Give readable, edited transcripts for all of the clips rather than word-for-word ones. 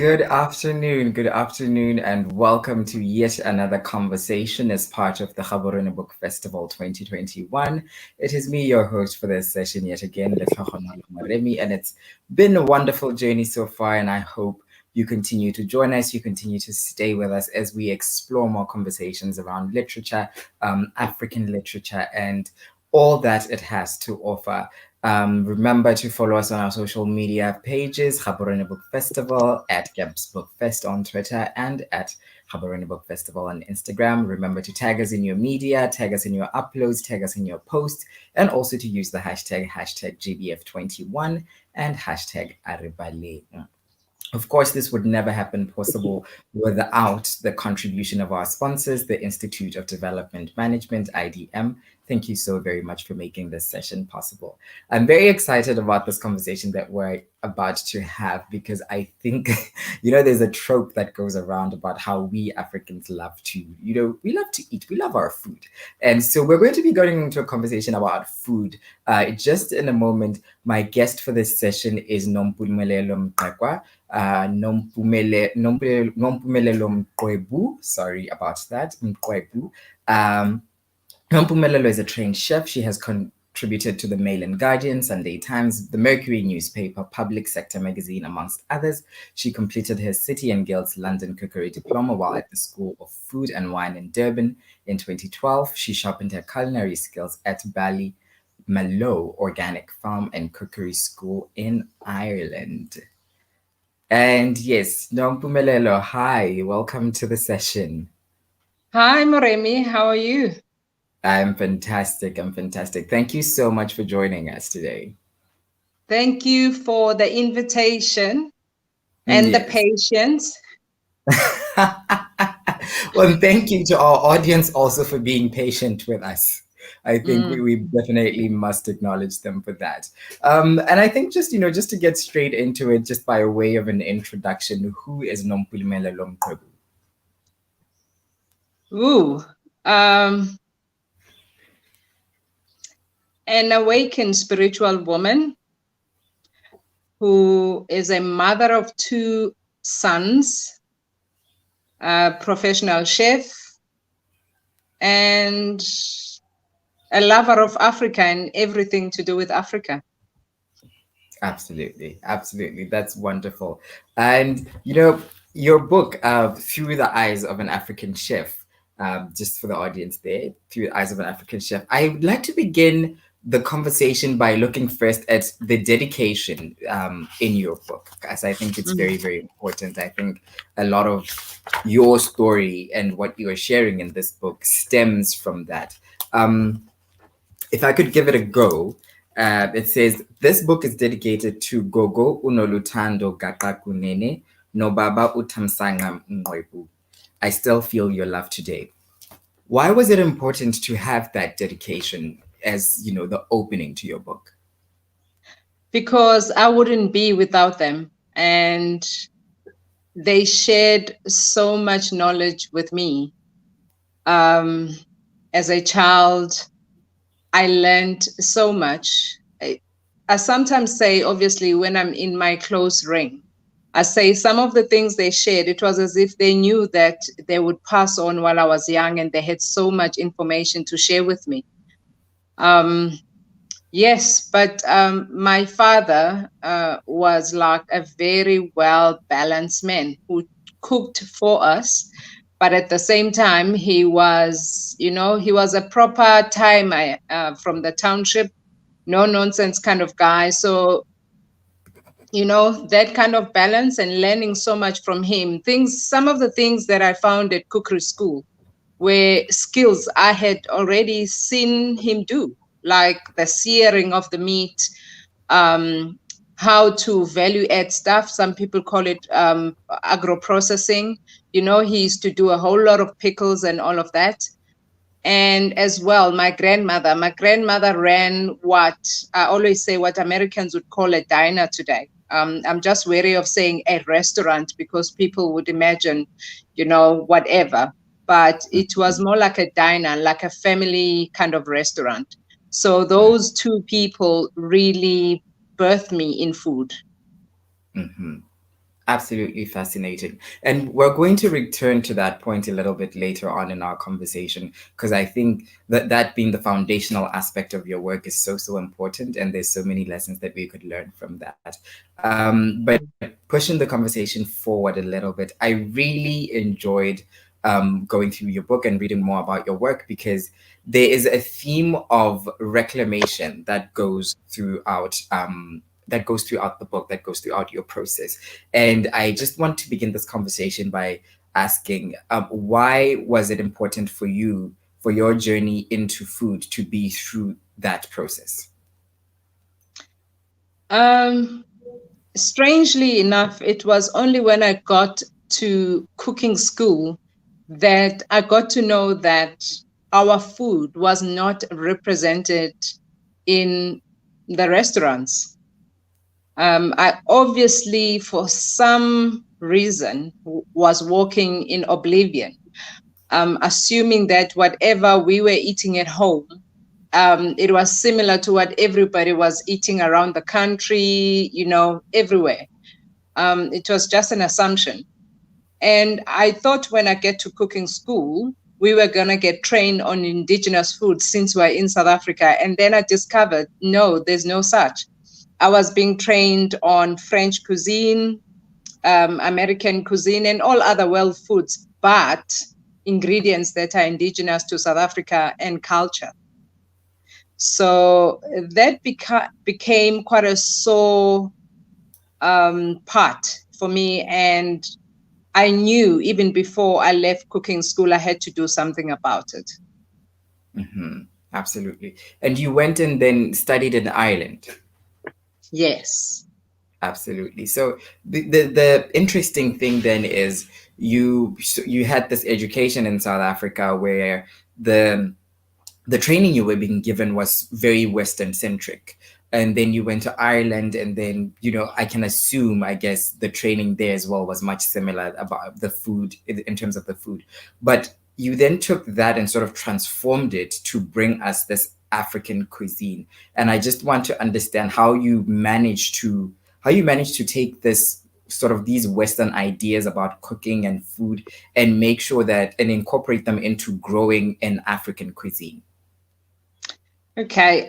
Good afternoon, and welcome to yet another conversation as part of the Gaborone Book Festival 2021. It is me, your host for this session yet again, Letshego Maremi, and it's been a wonderful journey so far, and I hope you continue to join us, you continue to stay with us as we explore more conversations around literature, African literature, and all that it has to offer. Remember to follow us on our social media pages, Gaborone Book Festival, at Gabs Book Fest on Twitter, and at Gaborone Book Festival on Instagram. Remember to tag us in your media, tag us in your uploads, tag us in your posts, and also to use the hashtag GBF21 and hashtag Aribale. Of course, this would never happen possible without the contribution of our sponsors, the Institute of Development Management, IDM. Thank you so very much for making this session possible. I'm very excited about this conversation that we're about to have because I think, there's a trope that goes around about how we Africans love to, we love to eat, we love our food. And so we're going to be going into a conversation about food. Just in a moment, my guest for this session is Nompumelelo Mqwebu. Nompumelelo Mqwebu. Sorry about that. Mqwebu. Nompumelelo is a trained chef. She has contributed to the Mail and Guardian, Sunday Times, the Mercury newspaper, Public Sector magazine, amongst others. She completed her City and Guilds London Cookery Diploma while at the School of Food and Wine in Durban. In 2012, she sharpened her culinary skills at Ballymaloe Organic Farm and Cookery School in Ireland. And yes, Nompumelelo, hi, welcome to the session. Hi, Moremi, how are you? I'm fantastic. Thank you so much for joining us today. Thank you for the invitation and the patience. Well, thank you to our audience also for being patient with us. I think we definitely must acknowledge them for that. And I think just to get straight into it, just by way of an introduction, who is Nompumelelo Mqwebu? An awakened spiritual woman who is a mother of two sons, a professional chef, and a lover of Africa and everything to do with Africa. Absolutely. That's wonderful. And, your book, Through the Eyes of an African Chef, just for the audience there, Through the Eyes of an African Chef, I would like to begin the conversation by looking first at the dedication in your book, as I think it's very, very important. I think a lot of your story and what you are sharing in this book stems from that. If I could give it a go, it says, this book is dedicated to Gogo Unolutando Gaqakunene no Baba Utamsanga Mqwebu. I still feel your love today. Why was it important to have that dedication as, the opening to your book? Because I wouldn't be without them. And they shared so much knowledge with me. As a child, I learned so much. I sometimes say, obviously, when I'm in my close ring, I say some of the things they shared, it was as if they knew that they would pass on while I was young and they had so much information to share with me. Yes, but my father was like a very well-balanced man who cooked for us. But at the same time, he was a proper timer from the township, no nonsense kind of guy. So, that kind of balance and learning so much from him. Some of the things that I found at cookery school were skills I had already seen him do, like the searing of the meat, how to value add stuff. Some people call it agro-processing. He used to do a whole lot of pickles and all of that. And as well, my grandmother ran what I always say, what Americans would call a diner today. I'm just wary of saying a restaurant because people would imagine, whatever. But it was more like a diner, like a family kind of restaurant. So those two people really birthed me in food. Mm-hmm. Absolutely fascinating. And we're going to return to that point a little bit later on in our conversation, because I think that that being the foundational aspect of your work is so, so important. And there's so many lessons that we could learn from that. But pushing the conversation forward a little bit, I really enjoyed going through your book and reading more about your work, because there is a theme of reclamation that goes throughout. That goes throughout the book, that goes throughout your process. And I just want to begin this conversation by asking, why was it important for you, for your journey into food, to be through that process? Um, Strangely enough, it was only when I got to cooking school that I got to know that our food was not represented in the restaurants. I obviously, for some reason, was walking in oblivion, assuming that whatever we were eating at home, it was similar to what everybody was eating around the country, everywhere. It was just an assumption. And I thought when I get to cooking school, we were going to get trained on indigenous food since we're in South Africa. And then I discovered, no, there's no such. I was being trained on French cuisine, American cuisine, and all other world foods, but ingredients that are indigenous to South Africa and culture. So that became quite a sore part for me. And I knew even before I left cooking school, I had to do something about it. Mm-hmm. Absolutely. And you went and then studied in Ireland. Yes. Absolutely. So the interesting thing then is you had this education in South Africa where the the training you were being given was very Western centric. And then you went to Ireland, and then, I can assume, I guess, the training there as well was much similar about the food, in terms of the food. But you then took that and sort of transformed it to bring us this African cuisine. And I just want to understand how you managed to take this sort of these Western ideas about cooking and food and make sure that and incorporate them into growing an African cuisine. Okay,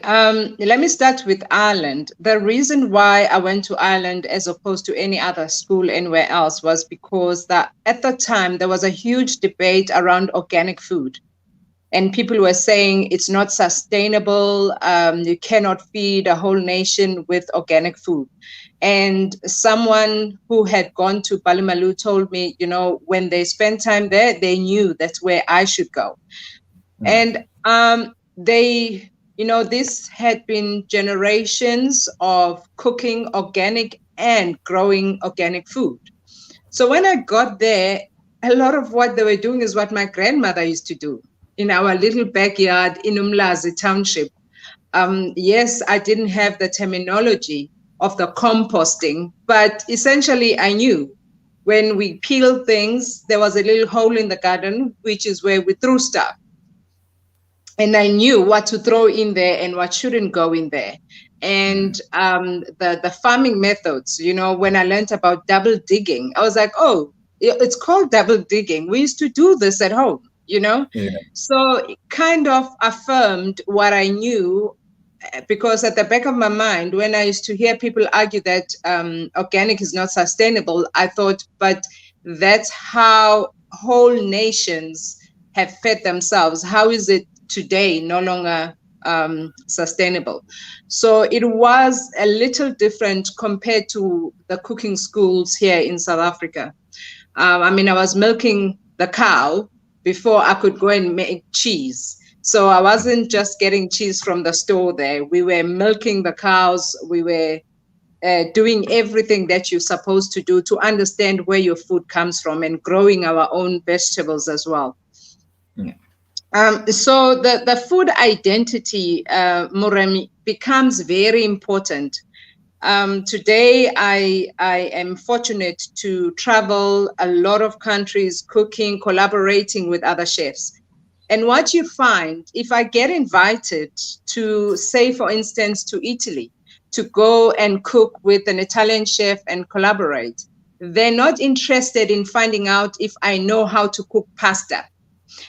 let me start with Ireland. The reason why I went to Ireland as opposed to any other school anywhere else was because that at the time there was a huge debate around organic food. And people were saying it's not sustainable. You cannot feed a whole nation with organic food. And someone who had gone to Balimalu told me, when they spent time there, they knew that's where I should go. And this had been generations of cooking organic and growing organic food. So when I got there, a lot of what they were doing is what my grandmother used to do in our little backyard in Umlazi Township. Yes, I didn't have the terminology of the composting, but essentially I knew when we peeled things, there was a little hole in the garden, which is where we threw stuff. And I knew what to throw in there and what shouldn't go in there. And the farming methods, when I learned about double digging, I was like, oh, it's called double digging. We used to do this at home, Yeah. So it kind of affirmed what I knew, because at the back of my mind, when I used to hear people argue that organic is not sustainable, I thought, but that's how whole nations have fed themselves. How is it today no longer sustainable? So it was a little different compared to the cooking schools here in South Africa. I was milking the cow before I could go and make cheese. So I wasn't just getting cheese from the store there. We were milking the cows. We were doing everything that you're supposed to do to understand where your food comes from, and growing our own vegetables as well. Yeah. So the food identity, Muremi, becomes very important. Today, I am fortunate to travel a lot of countries, cooking, collaborating with other chefs. And what you find, if I get invited to, say, for instance, to Italy, to go and cook with an Italian chef and collaborate, They're not interested in finding out if I know how to cook pasta.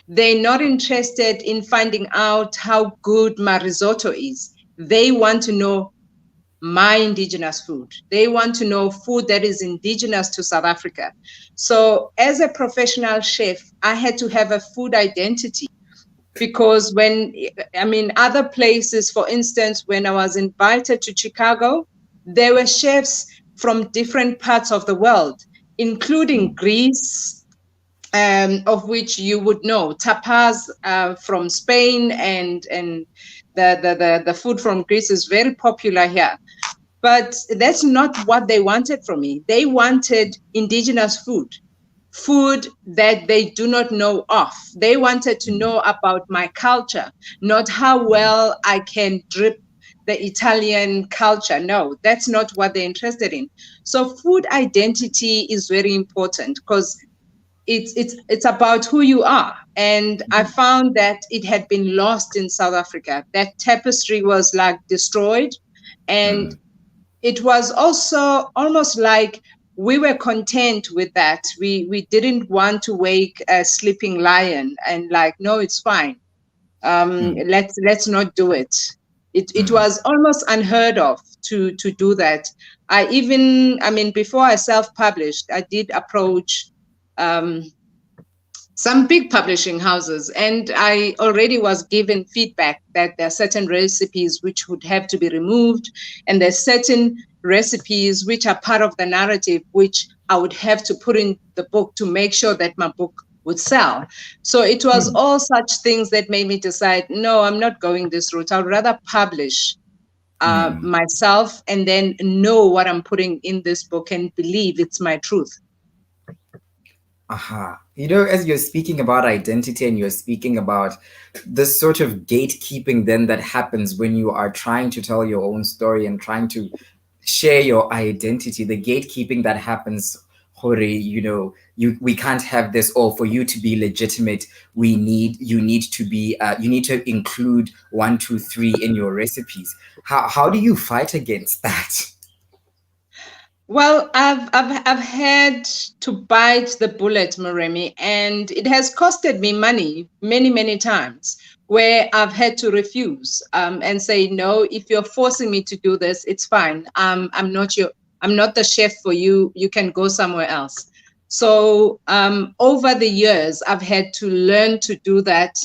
They're not interested in finding out how good my risotto is. They want to know my indigenous food. They want to know food that is indigenous to South Africa. So as a professional chef, I had to have a food identity, because other places, for instance, when I was invited to Chicago, there were chefs from different parts of the world, including Greece, of which you would know tapas from Spain, and the food from Greece is very popular here. But that's not what they wanted from me. They wanted indigenous food that they do not know of. They wanted to know about my culture, not how well I can drip the Italian culture. No, that's not what they're interested in. So food identity is very important, because it's about who you are. And I found that it had been lost in South Africa. That tapestry was like destroyed. And it was also almost like we were content with that. We didn't want to wake a sleeping lion and like, no, it's fine. Let's not do it. It was almost unheard of to do that. Before I self-published, I did approach some big publishing houses, and I already was given feedback that there are certain recipes which would have to be removed, and there's certain recipes which are part of the narrative which I would have to put in the book to make sure that my book would sell. So it was all such things that made me decide, no, I'm not going this route. I'd rather publish myself and then know what I'm putting in this book and believe it's my truth. Aha. You know, as you're speaking about identity and you're speaking about this sort of gatekeeping then that happens when you are trying to tell your own story and trying to share your identity, the gatekeeping that happens, Hori, we can't have this, or for you to be legitimate, you need to include 1, 2, 3 in your recipes. How do you fight against that? Well, I've had to bite the bullet, Moremi, and it has costed me money many times, where I've had to refuse and say, no, if you're forcing me to do this, it's fine. I'm not the chef for you. You can go somewhere else. So over the years, I've had to learn to do that,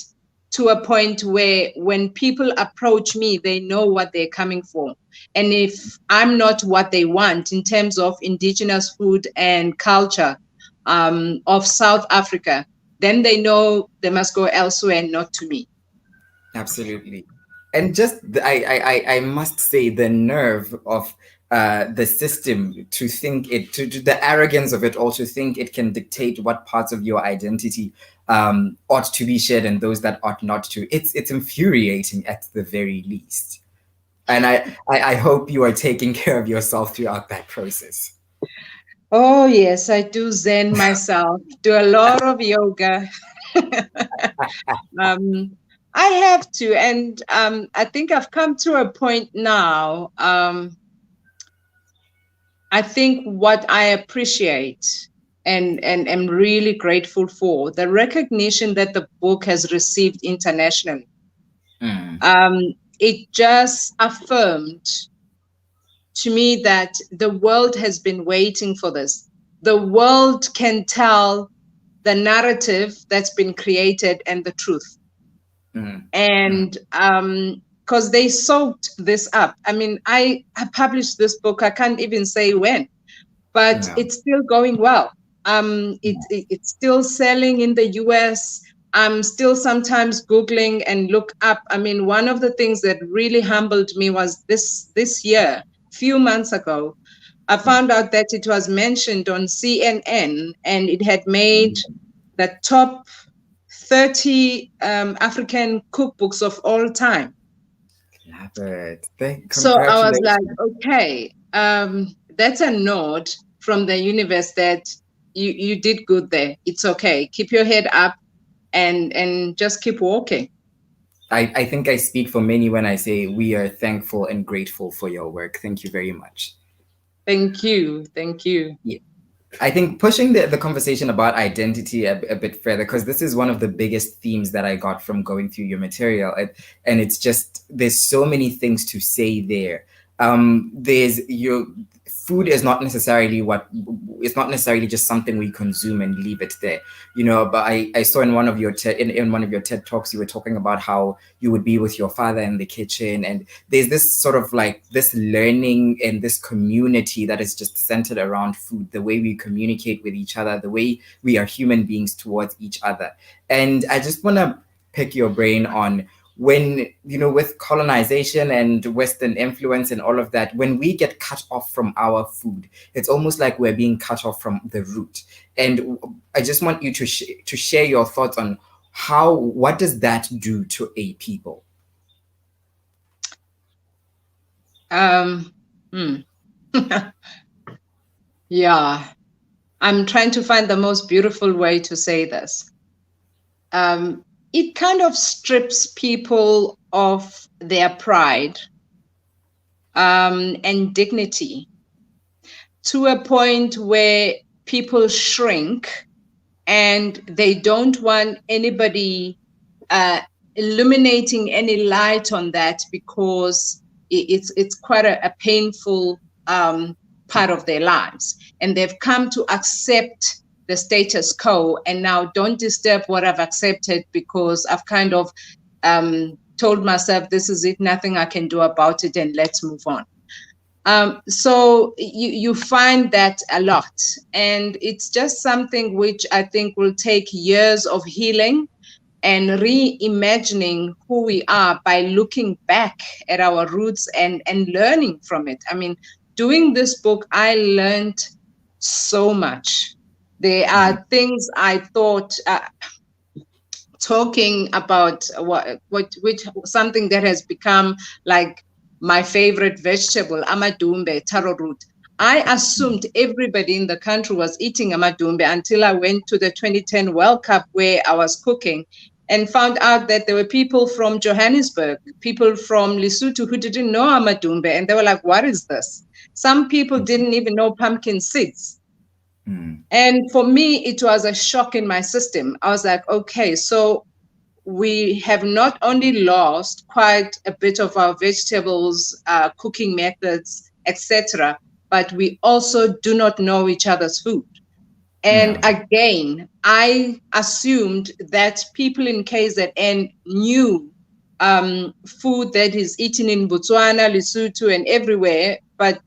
to a point where when people approach me, they know what they're coming for. And if I'm not what they want in terms of indigenous food and culture of South Africa, then they know they must go elsewhere and not to me. Absolutely. And just I must say, the nerve of the system to think to the arrogance of it all, to think it can dictate what parts of your identity ought to be shared and those that ought not to. It's infuriating at the very least. And I hope you are taking care of yourself throughout that process. Oh, yes, I do Zen myself, do a lot of yoga. I have to. And I think I've come to a point now. I think what I appreciate and am really grateful for, the recognition that the book has received internationally. It just affirmed to me that the world has been waiting for this. The world can tell the narrative that's been created and the truth. And because they soaked this up. I published this book, I can't even say when, but it's still going well. It's still selling in the US. I'm still sometimes Googling and look up. One of the things that really humbled me was this year, few months ago, I found out that it was mentioned on CNN and it had made the top 30 African cookbooks of all time. Love it. So I was like, okay, that's a nod from the universe that you did good there. It's okay. Keep your head up and just keep walking. I think I speak for many when I say we are thankful and grateful for your work. Thank you very much. Thank you. Thank you. Yeah. I think pushing the conversation about identity a bit further, because this is one of the biggest themes that I got from going through your material. And it's just, there's so many things to say there. There's your food is not necessarily what, it's not necessarily just something we consume and leave it there, you know. But I saw in one of your in one of your TED talks, you were talking about how you would be with your father in the kitchen, and there's this sort of like this learning and this community that is just centered around food, the way we communicate with each other, the way we are human beings towards each other. And I just want to pick your brain on, when, you know, with colonization and Western influence and all of that, when we get cut off from our food, it's almost like we're being cut off from the root. And I just want you to to share your thoughts on how, what does that do to a people? Um, hmm. Yeah, I'm trying to find the most beautiful way to say this. It kind of strips people of their pride and dignity to a point where people shrink and they don't want anybody illuminating any light on that, because it's quite a painful part of their lives, and they've come to accept the status quo, and now don't disturb what I've accepted, because I've kind of told myself this is it, nothing I can do about it, and let's move on. So you find that a lot, and it's just something which I think will take years of healing and reimagining who we are by looking back at our roots and learning from it. I mean, doing this book, I learned so much. There are things I thought, talking about which something that has become like my favorite vegetable, amadumbe, taro root. I assumed everybody in the country was eating amadumbe until I went to the 2010 World Cup, where I was cooking and found out that there were people from Johannesburg, people from Lesotho who didn't know amadumbe, and they were like, what is this? Some people didn't even know pumpkin seeds. And for me, it was a shock in my system. I was like, okay, so we have not only lost quite a bit of our vegetables, cooking methods, etc., but we also do not know each other's food. And again, I assumed that people in KZN knew food that is eaten in Botswana, Lesotho, and everywhere. But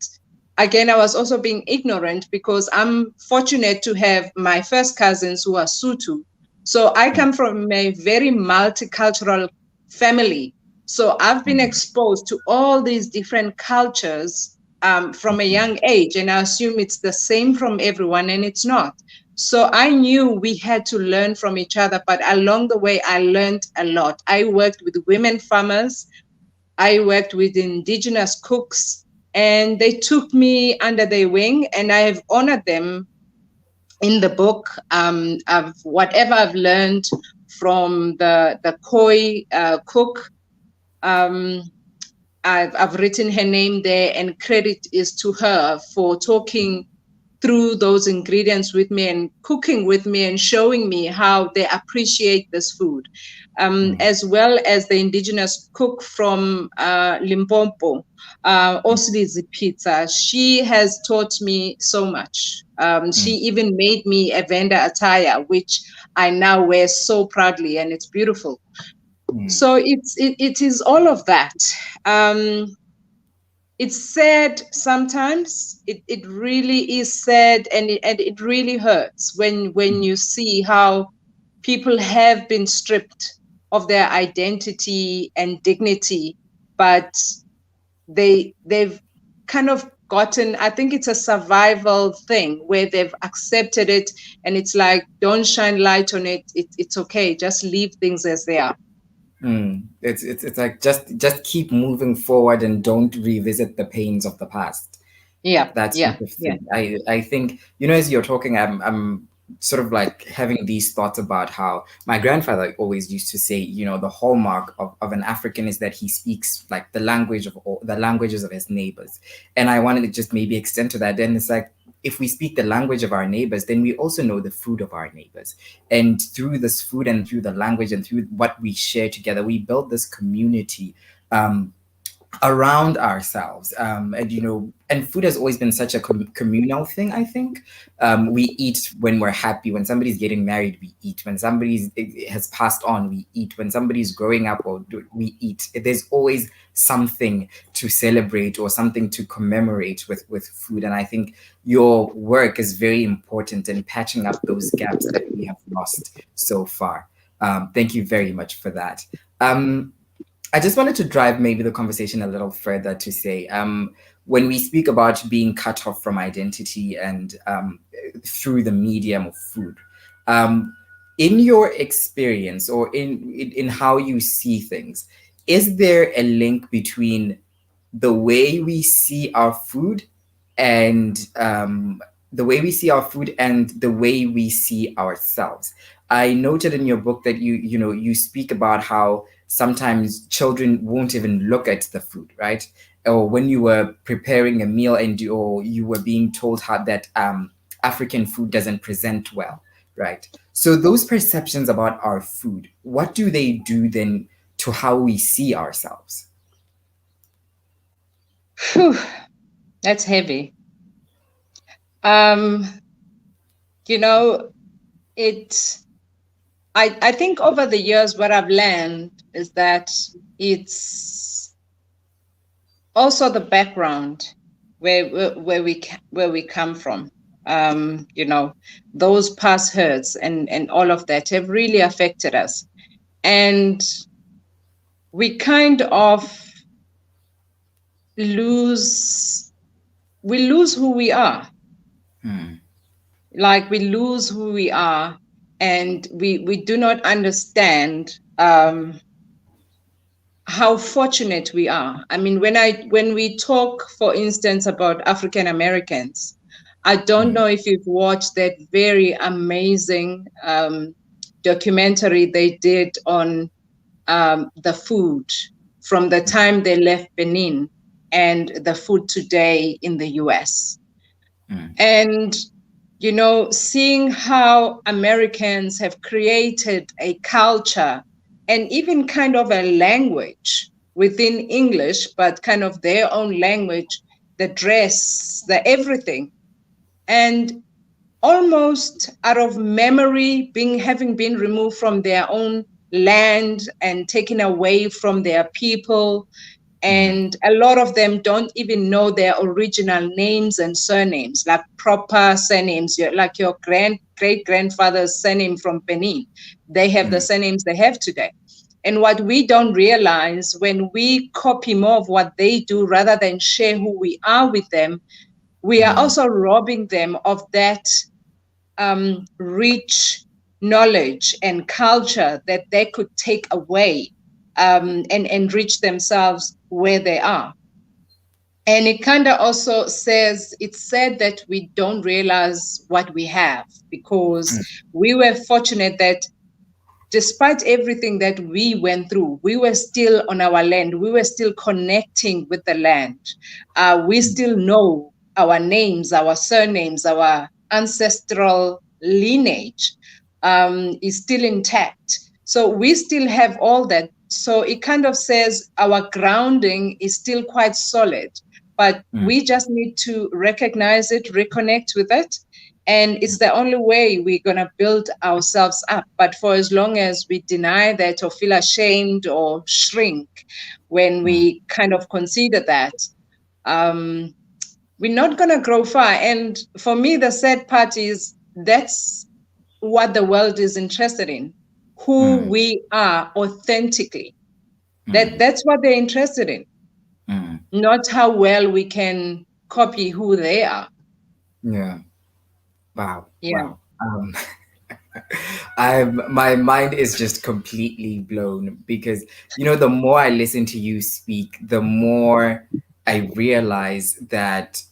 again, I was also being ignorant, because I'm fortunate to have my first cousins who are Sotho. So I come from a very multicultural family. So I've been exposed to all these different cultures from a young age, and I assume it's the same from everyone, and it's not. So I knew we had to learn from each other, but along the way, I learned a lot. I worked with women farmers. I worked with indigenous cooks, and they took me under their wing, and I have honored them in the book. Of whatever I've learned from the Khoi cook, I've written her name there, and credit is to her for talking through those ingredients with me and cooking with me and showing me how they appreciate this food, as well as the indigenous cook from Limpopo, Oslizi Pizza. She has taught me so much. She even made me a vendor attire, which I now wear so proudly, and it's beautiful. So it is all of that. It's sad sometimes. It really is sad, and it really hurts when you see how people have been stripped of their identity and dignity, but they've kind of gotten, I think it's a survival thing where they've accepted it, and it's like, don't shine light on it. It's okay. Just leave things as they are. It's like, just keep moving forward and don't revisit the pains of the past. Yeah, That yeah, sort of yeah. thing. I think, you know, as you're talking, I'm sort of like having these thoughts about how my grandfather always used to say, you know, the hallmark of an African is that he speaks like the language of all the languages of his neighbors. And I wanted to just maybe extend to that. Then it's like, if we speak the language of our neighbors, then we also know the food of our neighbors. And through this food and through the language and through what we share together, we build this community around ourselves. And and food has always been such a communal thing. I think we eat when we're happy. When somebody's getting married, we eat. When somebody has passed on, we eat. When somebody's growing up, we eat. There's always something to celebrate or something to commemorate with food. And I think your work is very important in patching up those gaps that we have lost so far. Thank you very much for that. I just wanted to drive maybe the conversation a little further to say, when we speak about being cut off from identity and through the medium of food, um, in your experience or in how you see things, is there a link between the way we see our food and the way we see our food and the way we see ourselves? I noted in your book that you speak about how sometimes children won't even look at the food, right? Or when you were preparing a meal or you were being told how that African food doesn't present well, right? So those perceptions about our food, what do they do then to how we see ourselves? Phew, that's heavy. Um, you know, it I think over the years what I've learned is that it's also the background where we come from. Those past hurts and all of that have really affected us. And we kind of lose who we are. Like we lose who we are, and we do not understand how fortunate we are. I mean, when we talk, for instance, about African Americans, I don't know if you've watched that very amazing documentary they did on the food from the time they left Benin and the food today in the US. And seeing how Americans have created a culture and even kind of a language within English, but kind of their own language, the dress, the everything. And almost out of memory, having been removed from their own land and taken away from their people. And a lot of them don't even know their original names and surnames, like proper surnames, like your great-grandfather's surname from Benin. They have the surnames they have today. And what we don't realize, when we copy more of what they do rather than share who we are with them, we are also robbing them of that rich knowledge and culture that they could take away and enrich themselves where they are. And it kind of also it's said that we don't realize what we have, because we were fortunate that despite everything that we went through, we were still on our land. We were still connecting with the land. We still know our names, our surnames, our ancestral lineage is still intact. So we still have all that. So it kind of says our grounding is still quite solid, but we just need to recognize it, reconnect with it. And it's the only way we're going to build ourselves up. But for as long as we deny that or feel ashamed or shrink when we kind of consider that, we're not going to grow far. And for me, the sad part is that's what the world is interested in, who we are authentically. That's what they're interested in, not how well we can copy who they are. Yeah. Wow. Yeah. Wow. My mind is just completely blown because the more I listen to you speak, the more I realize that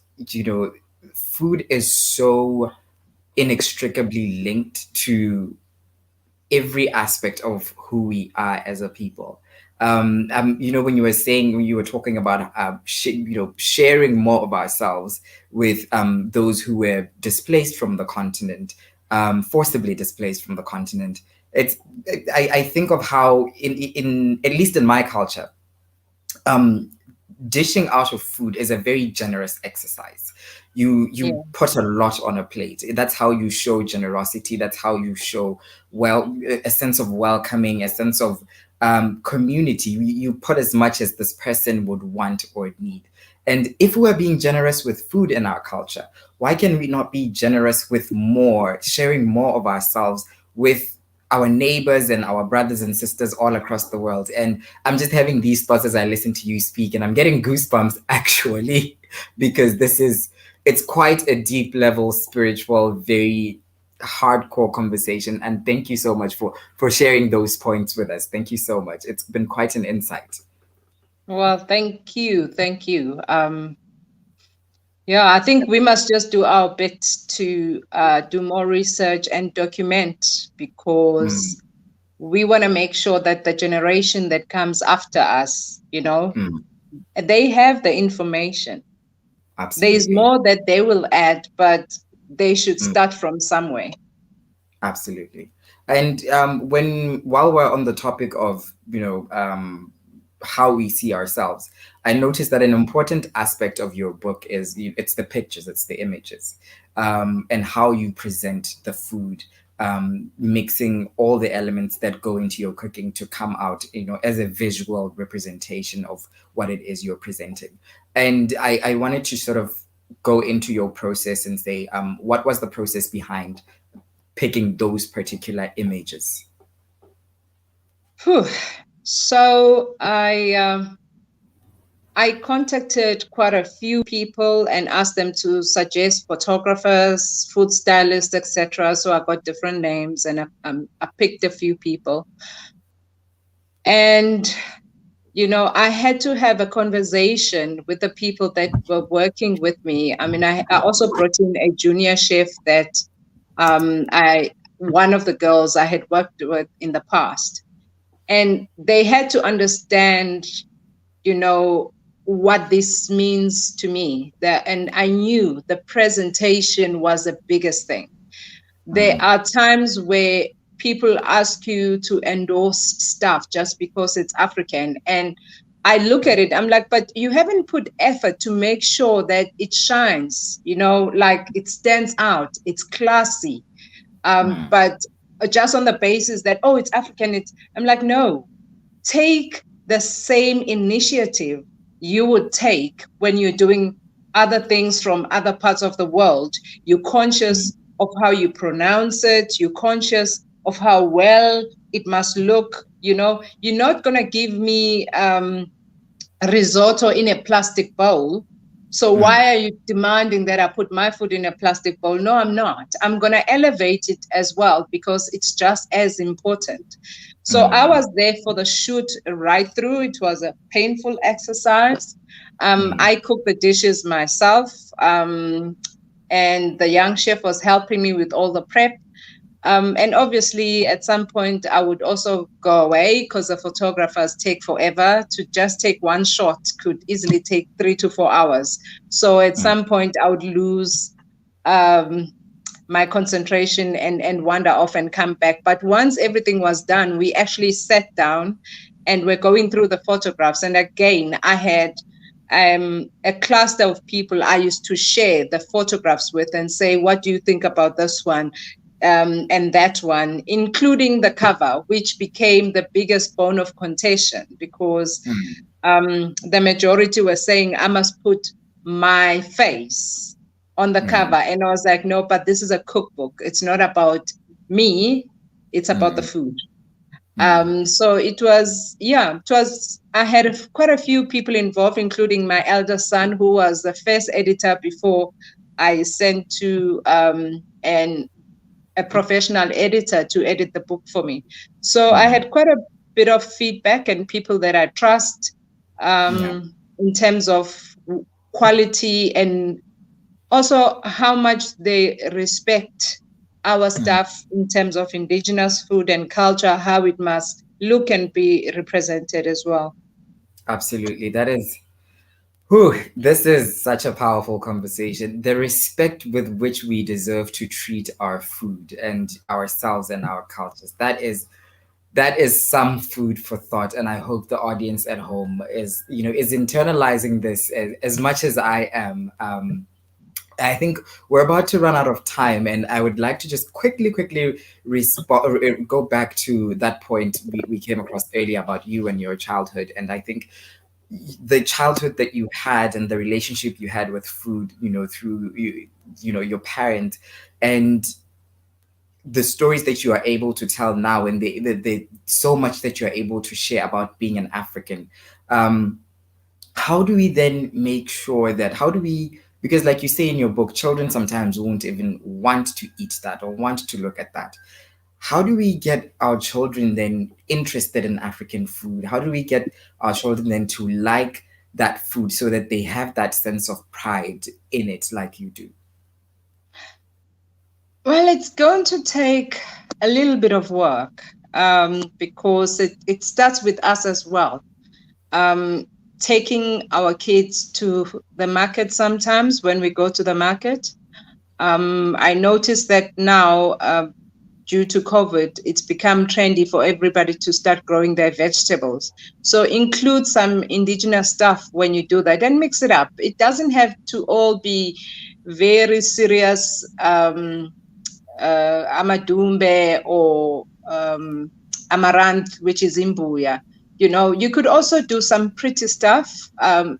food is so inextricably linked to every aspect of who we are as a people. When you were saying, when you were talking about sharing more of ourselves with those who were displaced from the continent, forcibly displaced from the continent. It's I think of how in at least in my culture, um, dishing out of food is a very generous exercise. You Yeah. put a lot on a plate. That's how you show generosity. That's how you show a sense of welcoming, a sense of community. You put as much as this person would want or need. And if we're being generous with food in our culture, why can we not be generous with more, sharing more of ourselves with our neighbors and our brothers and sisters all across the world? And I'm just having these thoughts as I listen to you speak, and I'm getting goosebumps actually, because it's quite a deep level, spiritual, very hardcore conversation. And thank you so much for sharing those points with us. Thank you so much. It's been quite an insight. Well, thank you. Thank you. Yeah, I think we must just do our bit to do more research and document, because Mm, we want to make sure that the generation that comes after us, mm, they have the information. There is absolutely. more that they will add, but they should Mm. start from somewhere. Absolutely. And when while we're on the topic of how we see ourselves, I noticed that an important aspect of your book is it's the pictures, it's the images, and how you present the food, mixing all the elements that go into your cooking to come out, as a visual representation of what it is you're presenting. And I wanted to sort of go into your process and say, what was the process behind picking those particular images? Phew. So I contacted quite a few people and asked them to suggest photographers, food stylists, etc. So I got different names, and I picked a few people. And I had to have a conversation with the people that were working with me. I mean, I also brought in a junior chef that I one of the girls I had worked with in the past, and they had to understand, you know, what this means to me. And I knew the presentation was the biggest thing. There Mm, are times where people ask you to endorse stuff just because it's African. And I look at it, I'm like, but you haven't put effort to make sure that it shines, like it stands out, it's classy. mm, But just on the basis that, oh, it's African, I'm like, no, take the same initiative you would take when you're doing other things from other parts of the world. You're mm, conscious of how you pronounce it, you're conscious of how well it must look. You're not going to give me risotto in a plastic bowl. So mm, why are you demanding that I put my food in a plastic bowl? No, I'm not. I'm going to elevate it as well, because it's just as important. So I mm, was there for the shoot right through. It was a painful exercise. mm, I cooked the dishes myself, and the young chef was helping me with all the prep. And obviously, at some point, I would also go away, because the photographers take forever. To just take one shot could easily take 3 to 4 hours. So at mm, some point, I would lose um, my concentration and wander off and come back. But once everything was done, we actually sat down and we're going through the photographs. And again, I had a cluster of people I used to share the photographs with and say, what do you think about this one? And that one, including the cover, which became the biggest bone of contention, because mm, the majority were saying I must put my face on the cover. mm, And I was like, no, but this is a cookbook. It's not about me, it's about the mm, food. mm, So I had quite a few people involved, including my elder son, who was the first editor before I sent to a professional editor to edit the book for me. So I mm. had quite a bit of feedback and people that I trust, Yeah. in terms of quality, and also how much they respect our Mm, stuff in terms of indigenous food and culture, how it must look and be represented as well. Absolutely. That is, whew, this is such a powerful conversation. The respect with which we deserve to treat our food and ourselves and our cultures. That is some food for thought, and I hope the audience at home is internalizing this as much as I am. I think we're about to run out of time, and I would like to just quickly go back to that point we came across earlier about you and your childhood. And I think the childhood that you had and the relationship you had with food, through your parent, and the stories that you are able to tell now, and the so much that you're able to share about being an African. Um, how do we then make sure that, how do we, because like you say in your book, children sometimes won't even want to eat that or want to look at that. How do we get our children then interested in African food? How do we get our children then to like that food so that they have that sense of pride in it like you do? Well, it's going to take a little bit of work, because it starts with us as well. Taking our kids to the market sometimes when we go to the market. I noticed that now, due to COVID, it's become trendy for everybody to start growing their vegetables. So include some indigenous stuff when you do that and mix it up. It doesn't have to all be very serious, amadumbe or amaranth, which is imbuya. You could also do some pretty stuff,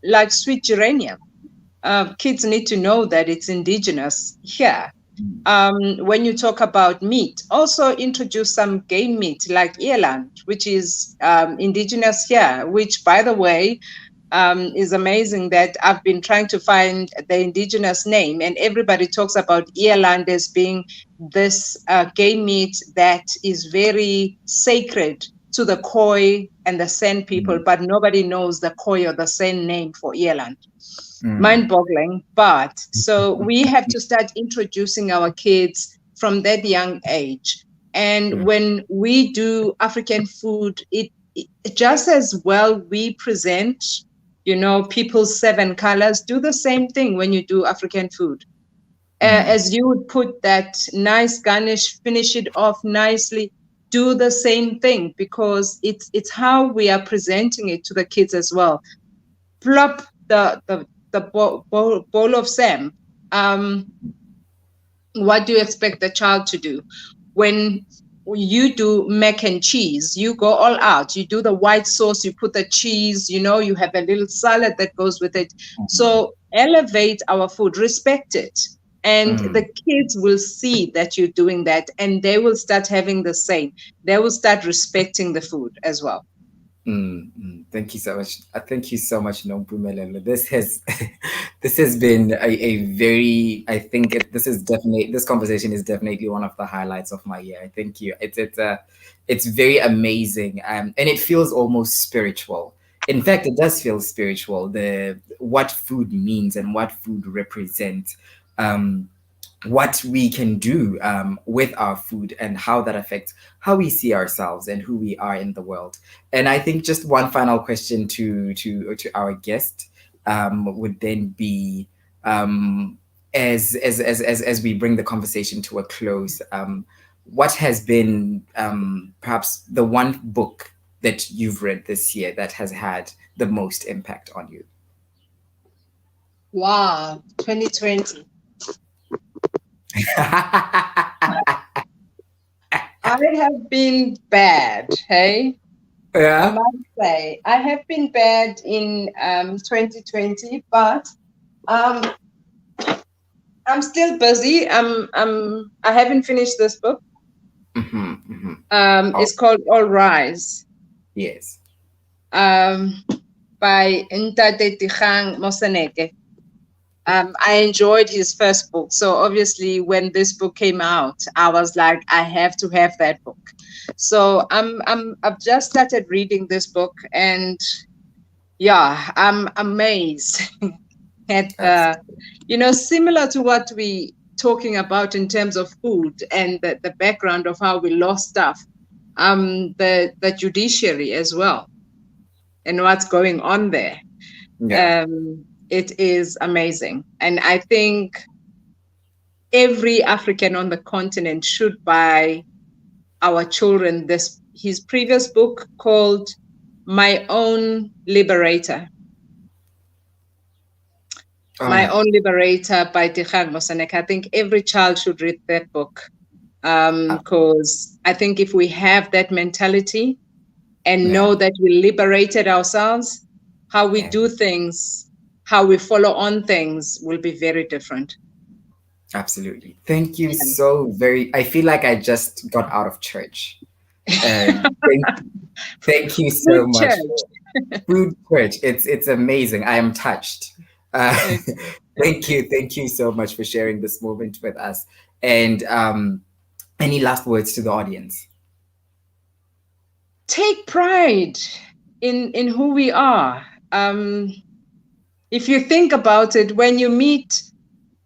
like sweet geranium. Kids need to know that it's indigenous here. When you talk about meat, also introduce some game meat like eland, which is indigenous here, which, by the way, is amazing that I've been trying to find the indigenous name, and everybody talks about eland as being this game meat that is very sacred to the Khoi and the San people, but nobody knows the Khoi or the San name for eland. Mind-boggling. But so we have to start introducing our kids from that young age. And when we do African food, it just as well we present, people's 7 colors. Do the same thing when you do African food. As you would put that nice garnish, finish it off nicely. Do the same thing, because it's how we are presenting it to the kids as well. Plop the bowl of Sam. What do you expect the child to do? When you do mac and cheese, you go all out. You do the white sauce, you put the cheese, you have a little salad that goes with it. So elevate our food, respect it. And the kids will see that you're doing that, and they will start having the same. They will start respecting the food as well. Thank you so much. Thank you so much, Nompumelelo. This has this has been a very, I think this conversation is definitely one of the highlights of my year. I thank you. It's very amazing, and it feels almost spiritual. In fact, it does feel spiritual. What food means and what food represents. What we can do with our food, and how that affects how we see ourselves and who we are in the world. And I think just one final question to our guest would then be, as we bring the conversation to a close, what has been perhaps the one book that you've read this year that has had the most impact on you? Wow, 2020. I have been bad, hey? Yeah. I must say, I have been bad in 2020, but I'm still busy. I haven't finished this book. It's called All Rise. Yes. By Ntate Tigang Moseneke. I enjoyed his first book. So obviously when this book came out, I was like, I have to have that book. So I've just started reading this book, and yeah, I'm amazed at, similar to what we talking about in terms of food and the background of how we lost stuff. the judiciary as well and what's going on there. Yeah. It is amazing. And I think every African on the continent should buy our children his previous book called My Own Liberator. My Oh, Own Liberator by Dikgang Moseneke. I think every child should read that book because I think if we have that mentality and yeah. know that we liberated ourselves, how we Yeah. do things, how we follow on things will be very different. Absolutely. Thank you Yeah. so very. I feel like I just got out of church. Thank thank you so Good much church. for food church. It's amazing. I am touched. Uh, Okay. thank you so much for sharing this moment with us. And any last words to the audience? Take pride in who we are. Um, if you think about it, when you meet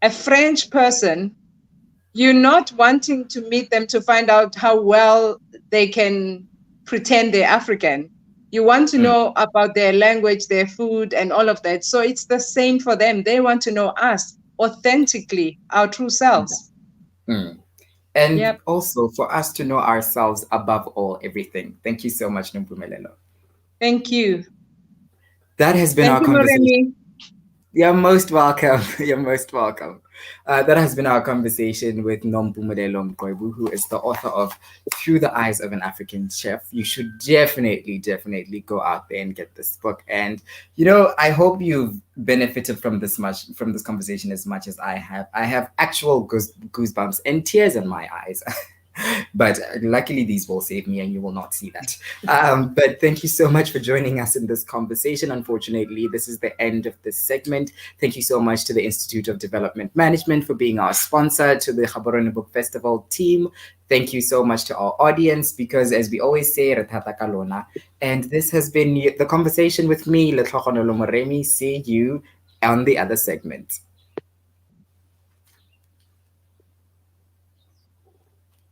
a French person, you're not wanting to meet them to find out how well they can pretend they're African. You want to Mm, know about their language, their food, and all of that. So it's the same for them. They want to know us authentically, our true selves. mm. And Yep. also for us to know ourselves above all, everything. Thank you so much, Nompumelelo. Thank you. That has been Thank our you, conversation. Moremi. You're most welcome. You're most welcome. That has been our conversation with Nompumelelo Mqwebu, who is the author of Through the Eyes of an African Chef. You should definitely go out there and get this book. And I hope you've benefited from this conversation as much as I have. I have actual goosebumps and tears in my eyes. But luckily, these will save me, and you will not see that. But thank you so much for joining us in this conversation. Unfortunately, this is the end of this segment. Thank you so much to the Institute of Development Management for being our sponsor, to the Gaborone Book Festival team. Thank you so much to our audience, because as we always say, re thata ka lona. And this has been the conversation with me, Letlogonolo Moremi. See you on the other segment.